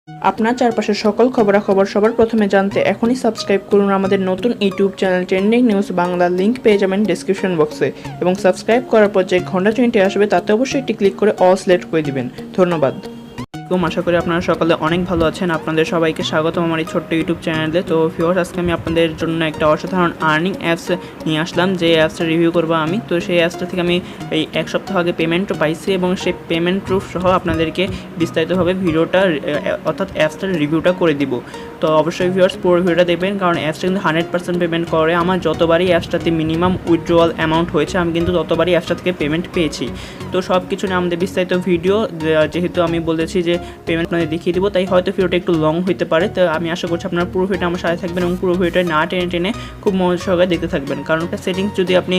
আপনার চারপাশের সকল খবরাখবর সবার প্রথমে জানতে এখনই সাবস্ক্রাইব করুন আমাদের নতুন YouTube channel trending news Bangla. Link পেয়ে যাবেন ডেসক্রিপশন বক্সে এবং সাবস্ক্রাইব করার পর যে ঘন্টা চিহ্নটি আসবে তাতে অবশ্যই একটি ক্লিক করে অল সিলেক্ট করে দিবেন। ধন্যবাদ। আশা করি আপনারা সকালে অনেক ভালো আছেন। আপনাদের সবাইকে স্বাগতম আমার এই ছোট্ট ইউটিউব চ্যানেলে। তো ভিউয়ার্স, আজকে আমি আপনাদের জন্য একটা অসাধারণ আর্নিং অ্যাপস নিয়ে আসলাম, যে অ্যাপসটা রিভিউ করবো আমি। তো সেই অ্যাপসটা থেকে আমি এই এক সপ্তাহ আগে পেমেন্টও পাইছি এবং সেই পেমেন্ট প্রুফ সহ আপনাদেরকে বিস্তারিতভাবে ভিডিওটা অর্থাৎ অ্যাপসটার রিভিউটা করে দিব। তো অবশ্যই ভিউয়ার্স পুরো ভিডিওটা দেখবেন, কারণ অ্যাপসটা কিন্তু 100% পেমেন্ট করে। আমার যতবারই অ্যাপসটাতে মিনিমাম উইথড্রোয়াল অ্যামাউন্ট হয়েছে আমি কিন্তু ততবারই অ্যাপসটা থেকে পেমেন্ট পেয়েছি। তো সব কিছু নিয়ে আমাদের বিস্তারিত ভিডিও, যেহেতু আমি বলেছি যে পেমেন্ট আপনাদের দেখিয়ে দিব, তাই হয়তো ভিডিওটা একটু লং হতে পারে। তো আমি আশা করছি আপনারা পুরো ভিডিওটা আমার সাথে থাকবেন এবং পুরো ভিডিওটা না টেনে টেনে খুব মনোযোগ সহকারে দেখতে থাকবেন, কারণ একটা সেটিংস যদি আপনি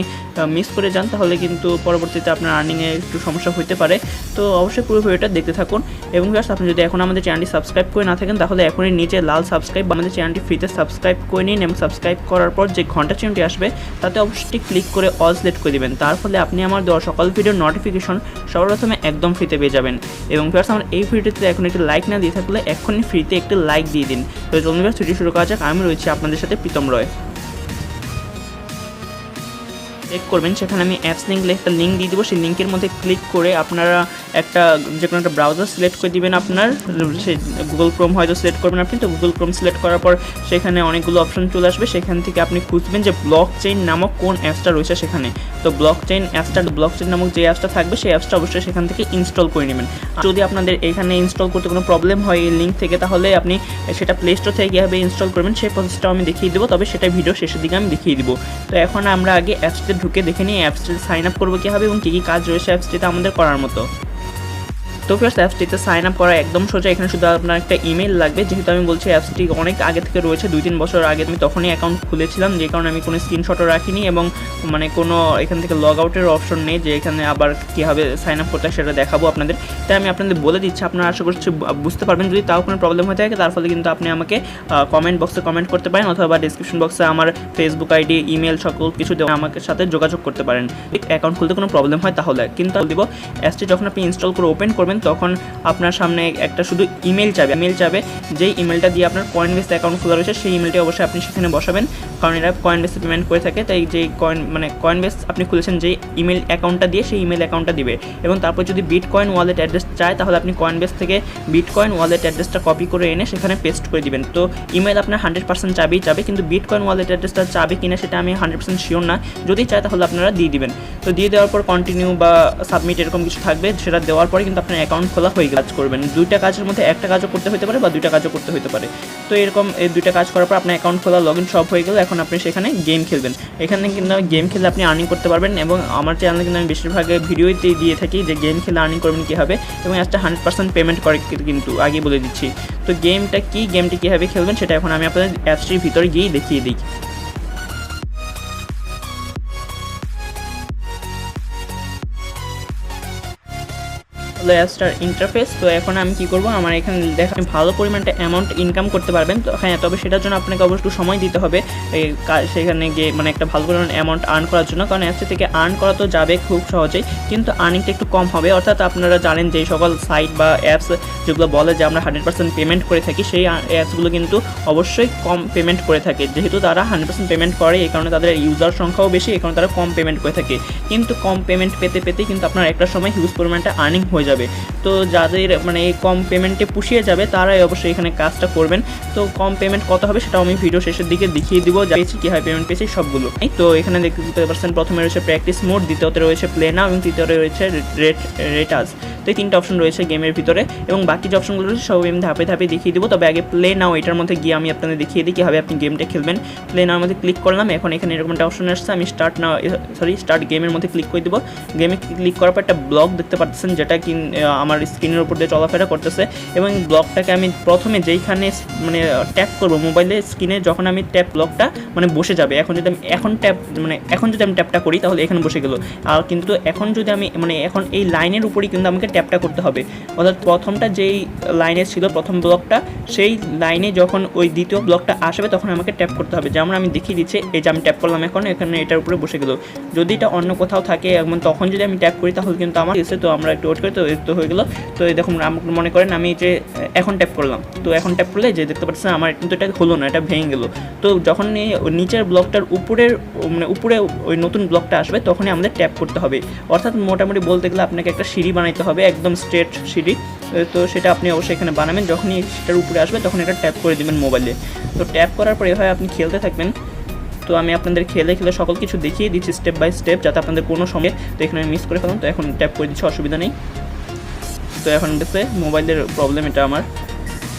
মিস করে যান তাহলে কিন্তু পরবর্তীতে আপনার আর্নিংয়ে একটু সমস্যা হতে পারে। তো অবশ্যই পুরো ভিডিওটা দেখতে থাকুন। এবং জাস্ট আপনি যদি এখন আমাদের চ্যানেলটি সাবস্ক্রাইব করে না থাকেন তাহলে এখনই নিচে লাল সাবস্ক্রাইব, আমাদের চ্যানেলটি ফ্রিতে সাবস্ক্রাইব করে নিন এবং সাবস্ক্রাইব করার পর যে ঘন্টা চিহ্নটি আসবে তাতে অবশ্যই ক্লিক করে অল সিলেক্ট করে দেবেন। তার ফলে আপনি আমার দেওয়া সকল ভিডিওর নোটিফিকেশন সবার প্রথমে একদম ফ্রিতে পেয়ে যাবেন। এবং ভিউয়ার্স, আমার এই ভিডিওতে এখন একটি লাইক না দিয়ে থাকলে এখনই ফ্রিতে একটি লাইক দিয়ে দিন। তো চলুন ভিউয়ার্স, ভিডিও শুরু করা যাক। আমি রয়েছি আপনাদের সাথে প্রীতম রয়। চেক করবেন, সেখানে আমি অ্যাপস লিঙ্ক একটা লিঙ্ক দিয়ে দেবো। সেই লিঙ্কের মধ্যে ক্লিক করে আপনারা একটা যে কোনো একটা ব্রাউজার সিলেক্ট করে দিবেন। আপনার সেই গুগল ক্রোম হয়তো সিলেক্ট করবেন আপনি। তো গুগল ক্রোম সিলেক্ট করার পর সেখানে অনেকগুলো অপশন চলে আসবে। সেখান থেকে আপনি খুঁজবেন যে ব্লক চেইন নামক কোন অ্যাপসটা রয়েছে সেখানে। তো ব্লক চেইন নামক যে অ্যাপসটা থাকবে সেই অ্যাপসটা অবশ্যই সেখান থেকে ইনস্টল করে নেবেন। যদি আপনাদের এখানে ইনস্টল করতে কোনো প্রবলেম হয় এই লিঙ্ক থেকে, তাহলে আপনি সেটা প্লে স্টোর থেকে কীভাবে ইনস্টল করবেন সেই প্রসেসটাও আমি দেখিয়ে দেবো, তবে সেটা ভিডিও শেষের দিকে আমি দেখিয়ে দিব। তো এখন আমরা আগে অ্যাপসটা ঢুকে দেখে নিই অ্যাপসটিতে সাইন আপ করবো কীভাবে এবং কী কী কাজ রয়েছে অ্যাপসটিতে আমাদের করার মতো। তো ফার্স্ট অ্যাপসটিতে সাইন আপ করা একদম সোজা। এখানে শুধু আপনার একটা ইমেল লাগবে। যেহেতু আমি বলছি অ্যাপসটি অনেক আগে থেকে রয়েছে, 2-3 বছর আগে আমি তখনই অ্যাকাউন্ট খুলেছিলাম, যে কারণে আমি কোনো স্ক্রিনশটও রাখিনি এবং কোনো এখান থেকে লগ আউটের অপশন নেই যে এখানে আবার কীভাবে সাইন আপ করতে হয় সেটা দেখাবো আপনাদের। তাই আমি আপনাদের বলে দিচ্ছি, আপনারা আশা করছি বুঝতে পারবেন। যদি তাও কোনো প্রবলেম হয়ে থাকে তার ফলে কিন্তু আপনি আমাকে কমেন্ট বক্সে কমেন্ট করতে পারেন, অথবা ডিসক্রিপশন বক্সে আমার ফেসবুক আইডি, ইমেল সকল কিছু দেওয়া আমাকে সাথে যোগাযোগ করতে পারেন। অ্যাকাউন্ট খুলতে কোনো প্রবলেম হয় তাহলে কিন্তু দিব। অ্যাপসটি যখন আপনি ইনস্টল করে ওপেন করবেন তখন আপনার সামনে একটা শুধু ইমেল যাবে, যেই ইমেলটা দিয়ে আপনার coinbase অ্যাকাউন্ট খোলা রয়েছে সেই ইমেলটি অবশ্যই আপনি সেখানে বসাবেন, কারণ এরা coinbase পেমেন্ট করে থাকে। তাই যে coinbase আপনি খুলেছেন যে ইমেল অ্যাকাউন্টটা দিয়ে সেই ইমেল অ্যাকাউন্টটা দিবে। এবং তারপর যদি বিটকয়েন ওয়ালেট অ্যাড্রেস চায় তাহলে আপনি coinbase থেকে বিটকয়েন ওয়ালেট অ্যাড্রেসটা কপি করে এনে সেখানে পেস্ট করে দিবেন। তো ইমেল আপনার 100% যাবে, কিন্তু বিটকয়েন ওয়ালেট অ্যাড্রেসটা যাবে কিনা সেটা আমি 100% শিওর না। যদি চায় তাহলে আপনারা দিয়ে দিবেন। তো দিয়ে দেওয়ার পর কন্টিনিউ বা সাবমিট এরকম কিছু থাকবে, সেটা দেওয়ার পরে কিন্তু আপনার অ্যাকাউন্ট খোলা হয়ে কাজ করবেন। 2টা কাজের মধ্যে একটা কাজও করতে হতে পারে বা 2টা কাজও করতে হতে পারে। তো এরকম এই 2টা কাজ করার পর আপনার অ্যাকাউন্ট খোলা, লগ ইন সব হয়ে গেল। এখন আপনি সেখানে গেম খেলবেন। এখানে কিন্তু গেম খেলে আপনি আর্নিং করতে পারবেন এবং আমার চ্যানেলে কিন্তু আমি বেশিরভাগ ভিডিওতেই দিয়ে থাকি যে গেম খেলে আর্নিং করবেন কীভাবে, এবং একটা 100% পেমেন্ট করে কিন্তু আগে বলে দিচ্ছি। তো গেমটি কীভাবে খেলবেন সেটা এখন আমি আপনাদের অ্যাপসটির ভিতরে গিয়েই দেখিয়ে দিই। অ্যাপসটার ইন্টারফেস। তো এখন আমি কী করবো, আমার এখানে দেখেন ভালো পরিমাণটা অ্যামাউন্ট ইনকাম করতে পারবেন। তো হ্যাঁ, তবে সেটার জন্য আপনাকে অবশ্যই সময় দিতে হবে সেখানে গিয়ে একটা ভালো পরিমাণ অ্যামাউন্ট আর্ন করার জন্য, কারণ অ্যাপস থেকে আর্ন করা তো যাবে খুব সহজেই, কিন্তু আর্নিংটা একটু কম হবে। অর্থাৎ আপনারা জানেন যে সকল সাইট বা অ্যাপস যেগুলো বলে যে আমরা 100% পেমেন্ট করে থাকি, সেই অ্যাপসগুলো কিন্তু অবশ্যই কম পেমেন্ট করে থাকে। যেহেতু তারা 100% পেমেন্ট করে এই কারণে তাদের ইউজার সংখ্যাও বেশি, এই কারণে তারা কম পেমেন্ট করে থাকে। কিন্তু কম পেমেন্ট পেতে কিন্তু আপনার একটা সময় হিউজ পরিমাণটা আর্নিং হয়ে যাবে। তো যাদের এই কম পেমেন্টে পুষিয়ে যাবে তারাই অবশ্যই এখানে কাজটা করবেন। তো কম পেমেন্ট কত হবে সেটাও আমি ভিডিও শেষের দিকে দেখিয়ে দিব, পেয়েছি কীভাবে পেমেন্ট পেয়েছি সবগুলো। তো এখানে দেখতে পাচ্ছেন প্রথমে রয়েছে প্র্যাকটিস মোড, দ্বিতীয়তে রয়েছে প্লে নাও এবং তৃতীয়তে রয়েছে রেটাস। তো এই 3টা অপশন রয়েছে গেমের ভিতরে এবং বাকি যে অপশনগুলো রয়েছে সব আমি ধাপে ধাপে দেখিয়ে দিব। তবে আগে প্লে নাও এটার মধ্যে গিয়ে আমি আপনাদের দেখিয়ে দিই কীভাবে আপনি গেমটা খেলবেন। প্লে নাওর মধ্যে ক্লিক করলাম। এখন এখানে এরকম একটা অপশন আসছে, আমি স্টার্ট গেমের মধ্যে ক্লিক করে দেবো। গেমে ক্লিক করার পর একটা ব্লগ দেখতে পাচ্ছেন যেটা আমার স্ক্রিনের উপর দিয়ে চলাফেরা করতেছে, এবং ব্লগটাকে আমি প্রথমে যেইখানে ট্যাপ করবো মোবাইলের স্ক্রিনে, যখন আমি ট্যাপ ব্লগটা বসে যাবে। এখন যদি আমি ট্যাপটা করি তাহলে এখানে বসে গেল। আর কিন্তু এখন যদি আমি এখন এই লাইনের উপরই কিন্তু আমাকে ট্যাপটা করতে হবে। অর্থাৎ প্রথমটা যেই লাইনে ছিল প্রথম ব্লগটা, সেই লাইনে যখন ওই দ্বিতীয় ব্লগটা আসবে তখন আমাকে ট্যাপ করতে হবে। যেমন আমি দেখিয়ে দিচ্ছি, এই যে আমি ট্যাপ করলাম, এখন এখানে এটার উপরে বসে গেল। যদি এটা অন্য কোথাও থাকে এবং তখন যদি আমি ট্যাপ করি তাহলে কিন্তু আমার এসে, তো আমরা একটু ওয়েট করি। তো তো হয়ে গেল। তো এই দেখুন মনে করেন আমি যে এখন ট্যাপ করলাম, তো এখন ট্যাপ করলে যে দেখতে পাচ্ছেন আমার কিন্তু এটা হলো না, এটা ভেঙে গেল। তো যখন নিচের ব্লকটার উপরে ওই নতুন ব্লকটা আসবে তখনই আমাদের ট্যাপ করতে হবে। অর্থাৎ মোটামুটি বলতে গেলে আপনাকে একটা সিঁড়ি বানাইতে হবে, একদম স্ট্রেট সিঁড়ি। তো সেটা আপনি অবশ্যই এখানে বানাবেন, যখনই সেটার উপরে আসবে তখন এটা ট্যাপ করে দেবেন মোবাইলে। তো ট্যাপ করার পরে এভাবে আপনি খেলতে থাকবেন। তো আমি আপনাদের খেলে সকল কিছু দেখিয়ে দিচ্ছি স্টেপ বাই স্টেপ, যাতে আপনাদের কোনো সময় তো এখানে আমি মিস করে ফেলাম। তো এখন ট্যাপ করে দিচ্ছি, অসুবিধা নেই। তো এখন দেখতে মোবাইলের প্রবলেম এটা আমার।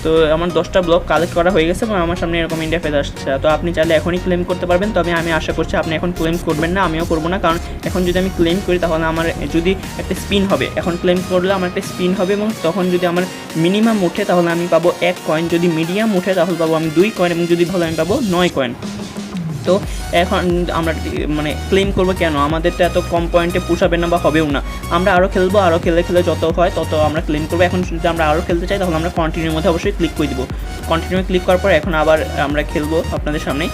তো আমার 10টা ব্লক কালেক্ট করা হয়ে গেছে এবং আমার সামনে এরকম ইন্ডিয়া ফেজ আসছে। তো আপনি চাইলে এখনই ক্লেম করতে পারবেন, তবে আমি আশা করছি আপনি এখন ক্লেম করবেন না, আমিও করবো না। কারণ এখন যদি আমি ক্লেম করি তাহলে আমার যদি একটা স্পিন হবে, এখন ক্লেম করলে আমার একটা স্পিন হবে এবং তখন যদি আমার মিনিমাম ওঠে তাহলে আমি পাবো 1 কয়েন, যদি মিডিয়াম ওঠে তাহলে পাবো আমি 2 কয়েন এবং যদি ভালো আমি পাবো 9 কয়েন। তো এখন আমরা মানে ক্লেম করবো কেন, আমাদের তো এত কম পয়েন্টে পুষাবে না বা হবেও না। আমরা আরও খেলবো, আরও খেলে যত হয় তত আমরা ক্লেম করবো। এখন যদি আমরা আরও খেলতে চাই তাহলে আমরা কন্টিনিউর মধ্যে অবশ্যই ক্লিক করে দিব। কন্টিনিউ ক্লিক করার পর এখন আবার আমরা খেলবো আপনাদের সামনে।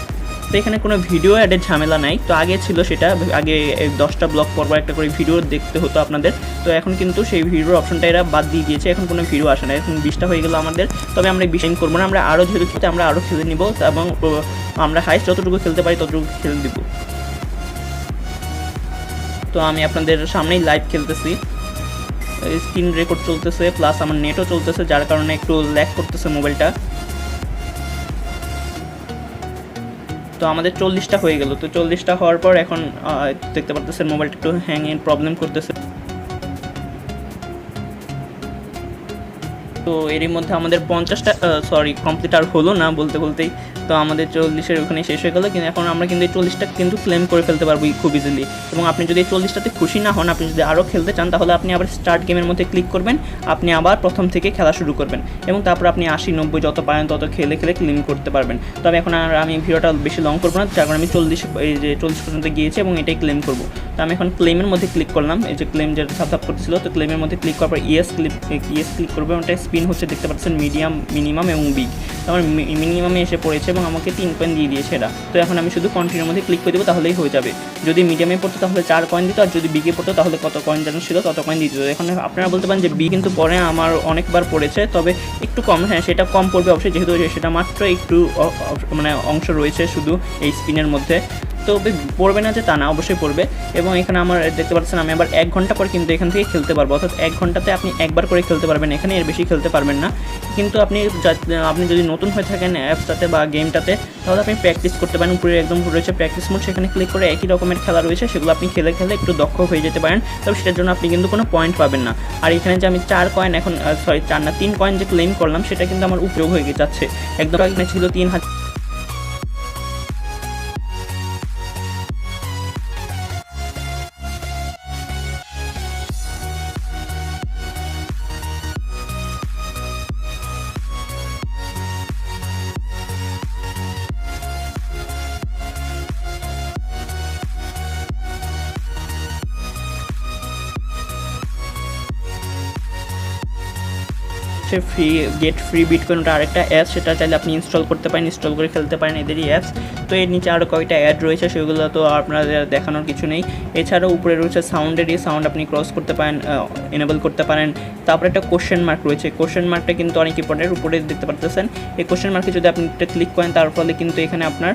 তো এখানে কোনো ভিডিও অ্যাডের ঝামেলা নাই। তো আগে ছিল সেটা, আগে 10টা ব্লক পরপর একটা করে ভিডিও দেখতে হতো আপনাদের। তো এখন কিন্তু সেই ভিডিওর অপশনটা এরা বাদ দিয়ে দিয়েছে, এখন কোনো ভিডিও আসে না। এখন 20টা হয়ে গেল আমাদের। তবে আমরা 20 করবো না, আমরা আরও যেহেতু খেলতে আমরা আরও খেলে নিব এবং আমরা হাইস্ট যতটুকু খেলতে পারি ততটুকু খেলে দিব। তো আমি আপনাদের সামনেই লাইভ খেলতেছি, স্ক্রিন রেকর্ড চলতেছে, প্লাস আমার নেটও চলতেছে, যার কারণে একটু ল্যাগ করতেছে মোবাইলটা। তো আমাদের 40টা হয়ে গেল। তো 40টা হওয়ার পর এখন দেখতে পারতেছেন মোবাইলটা একটু হ্যাংয়ের প্রবলেম করতেছে। তো এরই মধ্যে আমাদের 50টা কমপ্লিট আর হলো না বলতে বলতেই। তো আমাদের 40-এর ওখানে শেষ হয়ে গেলো, কিন্তু এখন আমরা কিন্তু এই 40টা কিন্তু ক্লেম করে ফেলতে পারবো খুব ইজিলি। এবং আপনি যদি এই 40টাতে খুশি না হন, আপনি যদি আরও খেলতে চান তাহলে আপনি আবার স্টার্ট গেমের মধ্যে ক্লিক করবেন, আপনি আবার প্রথম থেকে খেলা শুরু করবেন এবং তারপর আপনি 80-90 যত পারেন তত খেলে ক্লেম করতে পারবেন। তবে এখন আর আমি ভিডিওটা বেশি লং করবো না, যার কারণে আমি 40 পর্যন্ত গিয়েছি এবং এটাই ক্লেম করবো। তো আমি এখন ক্লেমের মধ্যে ক্লিক করলাম, এই যে ক্লেম যেটা সাবধাপ করতেছিল। তো ক্লেমের মধ্যে ক্লিক করার পর ইয়েস ক্লিক করবো। ওটা স্পিন হচ্ছে দেখতে পাচ্ছেন মিডিয়াম, মিনিমাম এবং বিগ। তো আমার মিনিমামে এসে পড়েছে এবং আমাকে 3 কয়েন দিয়ে দিয়েছে এরা। তো এখন আমি শুধু কন্টিনিউর মধ্যে ক্লিক করে দেবো, তাহলেই হয়ে যাবে। যদি মিডিয়ামে পড়তো তাহলে 4 কয়েন দিত, আর যদি বিগে পড়তো তাহলে কত কয়েন যেন ছিল তত কয়েন দিত। এখন আপনারা বলতে পারেন যে বি কিন্তু পরে আমার অনেকবার পড়েছে, তবে একটু কম, হ্যাঁ সেটা কম পড়বে অবশ্যই, যেহেতু সেটা মাত্র একটু মানে অংশ রয়েছে শুধু এই স্পিনের মধ্যে। তো পড়বে না যে তা না, অবশ্যই পড়বে। এবং এখানে আমার দেখতে পাচ্ছেন আমি আবার 1 ঘন্টা পর কিন্তু এখান থেকে খেলতে পারবো, অর্থাৎ 1 ঘন্টাতে আপনি একবার করে খেলতে পারবেন, এখানে এর বেশি খেলতে পারবেন না। কিন্তু আপনি যদি নতুন হয়ে থাকেন অ্যাপসটাতে বা গেমটাতে, তাহলে আপনি প্র্যাকটিস করতে পারেন। উপরে একদম রয়েছে প্র্যাকটিস মোড, সেখানে ক্লিক করে একই রকমের খেলা রয়েছে, সেগুলো আপনি খেলে একটু দক্ষ হয়ে যেতে পারেন। তবে সেটার জন্য আপনি কিন্তু কোনো পয়েন্ট পাবেন না। আর এখানে যে আমি 4 কয়েন এখন 3 কয়েন যে ক্লেম করলাম সেটা কিন্তু আমার উপযোগ হয়ে যাচ্ছে। একদম এখানে ছিল 3000। গেট ফ্রি বিটকয়েন, ওটা আরেকটা অ্যাপস, সেটা চাইলে আপনি ইনস্টল করতে পারেন, ইনস্টল করে খেলতে পারেন এদেরই অ্যাপস। তো এর নিচে আরও কয়েকটা অ্যাড রয়েছে, সেগুলো তো আপনাদের দেখানোর কিছু নেই। এছাড়াও উপরে রয়েছে সাউন্ডেরই, সাউন্ড আপনি ক্রস করতে পারেন, এনেবল করতে পারেন। তারপরে একটা কোশ্চেন মার্ক রয়েছে, কোশ্চেন মার্কটা কিন্তু অনেক ইম্পর্টেন্ট, উপরে দেখতে পারতেছেন। এই কোশ্চেন মার্কে যদি আপনি একটা ক্লিক করেন তার ফলে কিন্তু এখানে আপনার,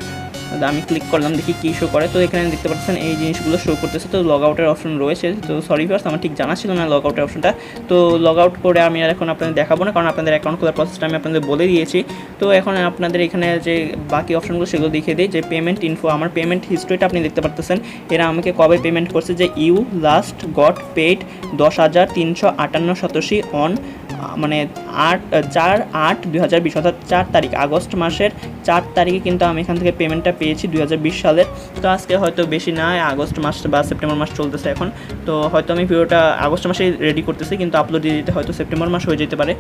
আমি ক্লিক করলাম দেখি কী শো করে। তো এখানে দেখতে পাচ্ছেন এই জিনিসগুলো শো করতেছে। তো লগ আউটের অপশন রয়েছে। তো সরি ভিউয়ার্স, আমার ঠিক জানা ছিল না লগ আউটের অপশনটা। তো লগ আউট করে আমি আর এখন আপনাদের দেখাবো না, কারণ আপনাদের অ্যাকাউন্ট খোলার প্রসেসটা আমি আপনাদের বলে দিয়েছি। তো এখন আপনাদের এখানে যে বাকি অপশনগুলো সেগুলো দেখিয়ে দিই। যে পেমেন্ট ইনফো, আমার পেমেন্ট হিস্ট্রিটা আপনি দেখতে পারতেছেন। এরা আমাকে কবে পেমেন্ট করছে, যে you last got paid 10,358 on মানে 4/8/2020, অর্থাৎ 4 তারিখ, আগস্ট মাসের 4 তারিখে কিন্তু আমি এখান থেকে পেমেন্টটা পেয়েছি 2020 সালের। তো আজকে হয়তো বেশি না, আগস্ট মাস বা সেপ্টেম্বর মাস চলতেছে এখন। তো হয়তো আমি ভিডিওটা আগস্ট মাসেই রেডি করতেছি, কিন্তু আপলোড দিয়ে দিতে হয়তো সেপ্টেম্বর মাস হয়ে যেতে পারে।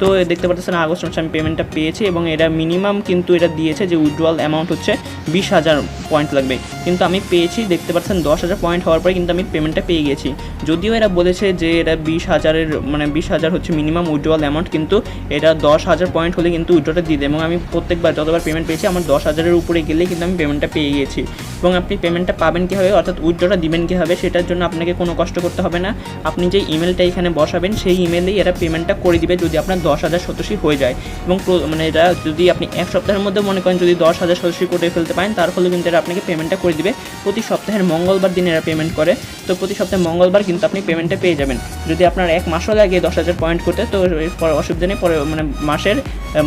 তো দেখতে পাচ্ছেন আগস্ট মাসে আমি পেমেন্টটা পেয়েছি এবং এরা মিনিমাম কিন্তু এটা দিয়েছে যে উইথড্রয়াল অ্যামাউন্ট হচ্ছে 20,000 পয়েন্ট লাগবে, কিন্তু আমি পেয়েছি দেখতে পাচ্ছেন 10,000 পয়েন্ট হওয়ার পরে কিন্তু আমি পেমেন্টটা পেয়ে গেছি। যদিও এরা বলেছে যে এটা 20,000-এর মানে 20,000 হচ্ছে মিনিমাম উইথড্রয়াল অ্যামাউন্ট, কিন্তু এটা 10,000 পয়েন্ট হলে কিন্তু উইথড্রটা দিয়ে দেয়। এবং আমি প্রত্যেকবার যতবার পেমেন্ট পেয়েছি আমার 10,000-এর উপরে গেলেই কিন্তু আমি পেমেন্টটা পেয়ে গিয়েছি। এবং আপনি পেমেন্টটা পাবেন কীভাবে অর্থাৎ উইথড্রটা দিবেন কীভাবে সেটার জন্য আপনাকে কোনো কষ্ট করতে হবে না। আপনি যে ইমেলটা এখানে বসাবেন সেই ইমেলেই এরা পেমেন্টটা করে দিবে যদি আপনার 10,000 সদস্য হয়ে যায়। এবং মানে এটা যদি আপনি এক সপ্তাহের মধ্যে মনে করেন যদি 10,000 সদস্য করে ফেলতে পারেন তারপরে কিন্তু এরা আপনাকে পেমেন্টটা করে দিবে। প্রতি সপ্তাহের মঙ্গলবার দিন এরা পেমেন্ট করে, তো প্রতি সপ্তাহে মঙ্গলবার কিন্তু আপনি পেমেন্টটা পেয়ে যাবেন। যদি আপনার 1 মাসও লাগে 10,000 পয়েন্ট করতে তো অসুবিধা নেই, পরে মানে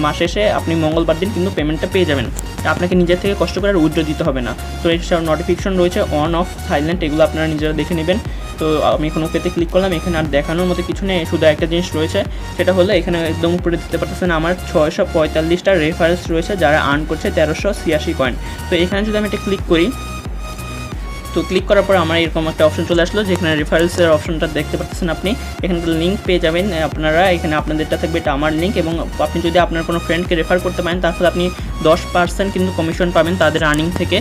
মাস শেষে আপনি মঙ্গলবার দিন কিন্তু পেমেন্টটা পেয়ে যাবেন। আপনাকে নিজের থেকে কষ্ট করে আর উইথড্র দিতে হবে না। তো এছাড়াও নোটিফিকেশন রয়েছে অন অফ সাইলেন্ট, এগুলো আপনারা নিজেরা দেখে নেবেন। তো আমি এখন ওকেতে ক্লিক করলাম, এখানে আর দেখানোর মতো কিছু নেই, শুধু একটা জিনিস রয়েছে সেটা হলো এখানে একদম উপরে দিতে পারতেছেন আমার 645টা রেফারেন্স রয়েছে যারা আর্ন করছে 1386 কয়েন। তো এখানে যদি আমি এটা ক্লিক করি, তো ক্লিক করার পর আমার এরকম একটা অপশন চলে আসলো যেখানে রেফারেন্সের অপশনটা দেখতে পাচ্ছেন আপনি। এখানে লিঙ্ক পেয়ে যাবেন আপনারা, এখানে আপনাদেরটা থাকবে এটা আমার লিঙ্ক, এবং আপনি যদি আপনার কোনো ফ্রেন্ডকে রেফার করতে পারেন তাহলে আপনি 10% কিন্তু কমিশন পাবেন তাদের আর্নিং থেকে।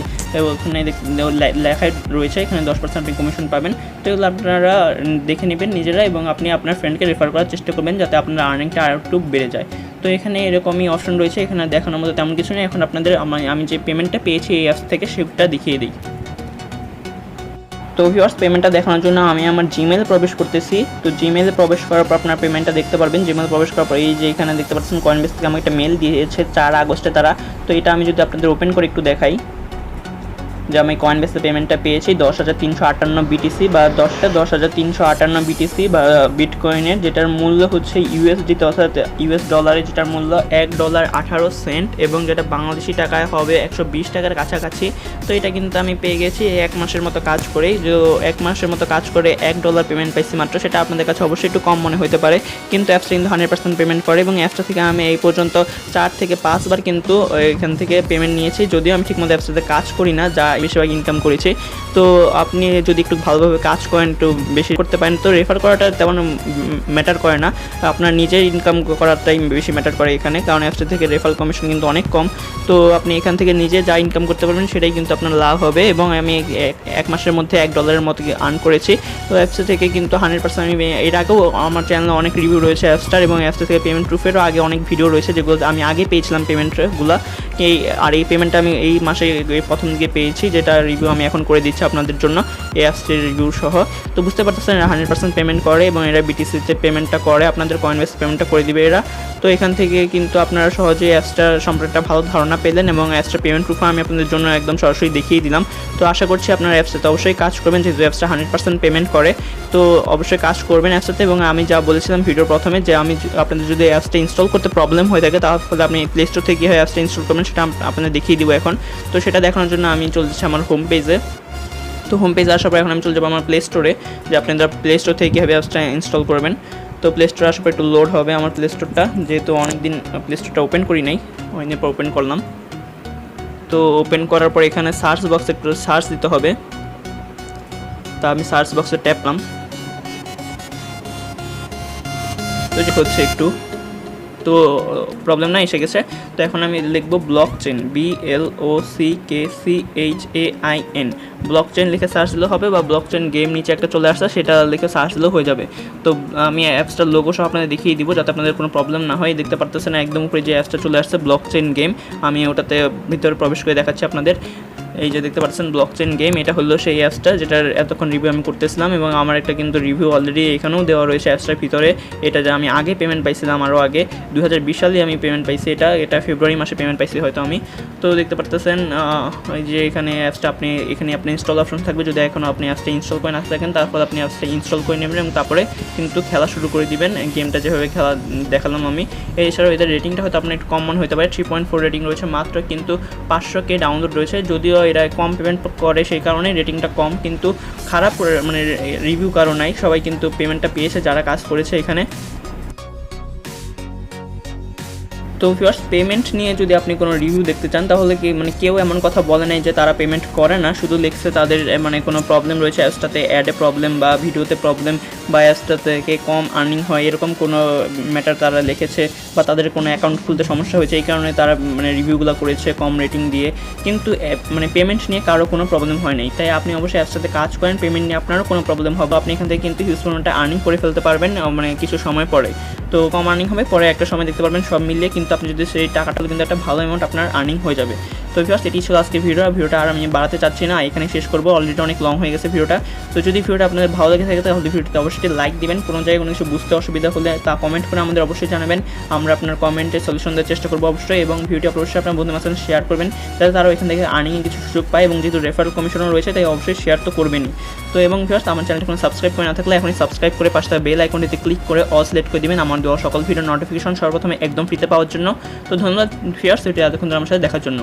ওখানে লেখায় রয়েছে এখানে 10% আপনি কমিশন পাবেন। তো এগুলো আপনারা দেখে নেবেন নিজেরা এবং আপনি আপনার ফ্রেন্ডকে রেফার করার চেষ্টা করবেন যাতে আপনার আর্নিংটা আর একটু বেড়ে যায়। তো এখানে এরকমই অপশন রয়েছে, এখানে দেখানোর মতো তেমন কিছু নেই। এখন আপনাদের আমি যে পেমেন্টটা পেয়েছি এই অ্যাপস থেকে সেটা দেখিয়ে দিই। তো ভিউয়ার্স, পেমেন্টটা দেখানোর জন্য আমি আমার জিমেল প্রবেশ করতেছি। তো জিমেলে প্রবেশ করার পর আপনার পেমেন্টটা দেখতে পারবেন। জিমেল প্রবেশ করার পর এই যে এখানে দেখতে পাচ্ছেন coinbase থেকে আমাকে একটা মেল দিয়েছে 4 আগস্টে তারা। তো এটা আমি যদি আপনাদের ওপেন করে একটু দেখাই যে আমি coinbase পেমেন্টটা পেয়েছি 10,358 বিটিসি বা 10,358 বিটিসি বা বিটকয়েনের, যেটার মূল্য হচ্ছে ইউএসডিতে অর্থাৎ ইউএস ডলারে যেটার মূল্য $1.18 এবং যেটা বাংলাদেশি টাকায় হবে 120 টাকার কাছাকাছি। তো এটা কিন্তু আমি পেয়ে গেছি 1 মাসের মতো কাজ করেই। যে 1 মাসের মতো কাজ করে $1 পেমেন্ট পাইছি মাত্র। সেটা আপনাদের কাছে অবশ্যই একটু কম মনে হতে পারে, কিন্তু অ্যাপসটা কিন্তু 100% পেমেন্ট করে এবং অ্যাপসটা থেকে আমি এই পর্যন্ত 4 থেকে 5 বার কিন্তু এখান থেকে পেমেন্ট নিয়েছি। যদিও আমি ঠিকমতো অ্যাপসটাতে কাজ করি না, যা বেশিরভাগ ইনকাম করেছি। তো আপনি যদি একটু ভালোভাবে কাজ করেন, একটু বেশি করতে পারেন, তো রেফার করাটা তেমন ম্যাটার করে না, আপনার নিজের ইনকাম করাটাই বেশি ম্যাটার করে এখানে, কারণ অ্যাপসটা থেকে রেফার কমিশন কিন্তু অনেক কম। তো আপনি এখান থেকে নিজে যা ইনকাম করতে পারবেন সেটাই কিন্তু আপনার লাভ হবে। এবং আমি 1 মাসের মধ্যে $1 মতো আর্ন করেছি। তো অ্যাপসটা থেকে কিন্তু 100% আমি এর আগেও আমার চ্যানেলে অনেক রিভিউ রয়েছে অ্যাপসটার, এবং অ্যাপসটা থেকে পেমেন্ট প্রুফেরও আগে অনেক ভিডিও রয়েছে যেগুলো আমি আগে পেয়েছিলাম পেমেন্টগুলো। এই পেমেন্টটা আমি এই মাসে প্রথম দিকে পেয়েছি, যেটা রিভিউ আমি এখন করে দিচ্ছি আপনাদের জন্য এই অ্যাপসটির রিভিউ সহ। তো বুঝতে পারতেছেন এরা 100% পেমেন্ট করে এবং এরা বিটিসিতে পেমেন্টটা করে, আপনাদের coinbase পেমেন্টটা করে দিবে এরা। তো এখান থেকে কিন্তু আপনারা সহজেই অ্যাপসটা সম্পর্কে একটা ভালো ধারণা পেলেন এবং অ্যাপসটা পেমেন্ট প্রুফ আমি আপনাদের জন্য একদম সরাসরি দেখিয়ে দিলাম। তো আশা করছি আপনারা অ্যাপসটাতে অবশ্যই কাজ করবেন, যেহেতু অ্যাপসটা 100% পেমেন্ট করে। তো অবশ্যই কাজ করবেন অ্যাপসটাতে। এবং আমি যা বলেছিলাম ভিডিওর প্রথমে যে আপনাদের যদি অ্যাপসটা ইনস্টল করতে প্রবলেম হয়ে থাকে তাহলে আপনি প্লে স্টোর থেকে কীভাবে অ্যাপসটা ইনস্টল করবেন সেটা আপনাদের দেখিয়ে দিব এখন। তো সেটা দেখানোর জন্য আমি চলে যাচ্ছি আমার হোম পেজে। তো হোম পেজে আসার পর এখন আমি চলে যাবো আমার প্লে স্টোরে, যে আপনারা প্লে স্টোর থেকে কীভাবে অ্যাপসটা ইনস্টল করবেন। তো প্লে স্টোরে আসার পর একটু লোড হবে আমার প্লে স্টোরটা, যেহেতু অনেকদিন প্লে স্টোরটা ওপেন করি নাই, অনেকদিন পর ওপেন করলাম। তো ওপেন করার পর এখানে সার্চ বক্সে একটু সার্চ দিতে হবে। তা আমি সার্চ বক্সে ট্যাপ করলাম, তো যে হচ্ছে একটু, তো প্রবলেম না এসে গেছে। তো এখন আমি লিখব ব্লকচেন, BLOCKCHAIN, ব্লকচেন লিখে সার্চ দিলেও হবে, বা ব্লকচেন গেম নিচে একটা চলে আসছে সেটা লিখে সার্চ দিলেও হয়ে যাবে। তো আমি অ্যাপসটার লোগো সহ আপনাদের দেখিয়ে দিব যাতে আপনাদের কোনো প্রবলেম না হয়। দেখতে পারতেছেন একদম উপরে যে অ্যাপসটা চলে আসছে ব্লকচেন গেম, আমি ওটাতে ভিতরে প্রবেশ করে দেখাচ্ছি আপনাদের। এই যে দেখতে পাচ্ছেন ব্লকচেন গেম, এটা হলো সেই অ্যাপসটা যেটার এতক্ষণ রিভিউ আমি করতেছিলাম, এবং আমার একটা কিন্তু রিভিউ অলরেডি এখানেও দেওয়া রয়েছে অ্যাপসটার ভিতরে। এটা যে আমি আগে পেমেন্ট পাইছিলাম, আরও আগে 2020 সালে আমি পেমেন্ট পাইছি, এটা ফেব্রুয়ারি মাসে পেমেন্ট পাইছি হয়তো আমি। তো দেখতে পারতেছেন এই যে এখানে অ্যাপসটা আপনি ইনস্টল অপশন থাকবে, যদি এখনও আপনি অ্যাপসটা ইনস্টল করে না থাকেন তারপর আপনি অ্যাপসটা ইনস্টল করে নেবেন এবং তারপরে কিন্তু খেলা শুরু করে দিবেন। গেমটা যেভাবে খেলা দেখালাম আমি। এছাড়াও এদের রেটিংটা হয়তো আপনার একটু কম মনে হতে পারে, 3.4 রেটিং রয়েছে মাত্র, কিন্তু 500K ডাউনলোড রয়েছে। যদিও এরা কম পেমেন্ট করে সেই কারণে রেটিংটা কম, কিন্তু খারাপ মানে রিভিউ কারো নাই, সবাই কিন্তু পেমেন্টটা পেয়েছে যারা কাজ করেছে এখানে। তো ভিউয়ার্স, পেমেন্ট নিয়ে যদি আপনি কোনো রিভিউ দেখতে চান তাহলে কি কেউ এমন কথা বলে নাই যে তারা পেমেন্ট করে না, শুধু লিখছে তাদের কোনো প্রবলেম রয়েছে অ্যাপসটাতে, অ্যাডে প্রবলেম বা ভিডিওতে প্রবলেম বা অ্যাপসটা থেকে কম আর্নিং হয়, এরকম কোনো ম্যাটার তারা লিখেছে, বা তাদের কোনো অ্যাকাউন্ট খুলতে সমস্যা হয়েছে এই কারণে তারা রিভিউগুলো করেছে কম রেটিং দিয়ে। কিন্তু পেমেন্ট নিয়ে কারো কোনো প্রবলেম হয় নাই, তাই আপনি অবশ্যই অ্যাপসটাতে কাজ করেন, পেমেন্ট নিয়ে আপনারও কোনো প্রবলেম হবে, আপনি এখান থেকে কিন্তু হিউজ পরিমাণটা আর্নিং করে ফেলতে পারবেন কিছু সময় পরে। তো কম আর্নিং হবে, পরে একটা সময় দেখতে পারবেন সব মিলিয়ে কিন্তু আপনি যদি সেই টাকাটা কিন্তু একটা ভালো অ্যামাউন্ট আপনার আর্নিং হয়ে যাবে। তো তো ভিউয়ার্স এটি ছিল আজকে ভিডিওটা আর আমি বাড়াতে চাচ্ছি না, এখানে শেষ করবো, অলরেডি অনেক লং হয়ে গেছে ভিডিওটা। তো যদি ভিডিওটা আপনাদের ভালো লেগে থাকে তাহলে ভিডিওতে অবশ্যই লাইক দিবেন, কোনো জায়গায় কোনো কিছু বুঝতে অসুবিধা হলে তা কমেন্ট করে আমাদের অবশ্যই জানাবেন, আমরা আপনার কমেন্টে সলিউশন দেওয়ার চেষ্টা করবো অবশ্যই। এবং ভিডিওটি অবশ্যই আপনার বন্ধুদের মাঝে শেয়ার করবেন যাতে তারাও এখান থেকে আর্নিংয়ে কিছু সুযোগ পায়, এবং যেহেতু রেফারেল কমিশনও রয়েছে তাই অবশ্যই শেয়ার তো করবেনই। তো এবং ভিউয়ার্স আমার চ্যানেলটি কোনো সাবস্ক্রাইব করে না থাকলে এখনই সাবস্ক্রাইব করে পাশে থাকা বেল আইকনটিতে ক্লিক করে অল সিলেক্ট করে দিবেন আমার দেওয়া সকল ভিডিও নোটিফিকেশন সর্বপ্রথমে একদম ফ্রিতে পাওয়ার জন্য। তো ধন্যবাদ ভিউয়ার্স, এটি এতক্ষণ আমার সাথে দেখার জন্য।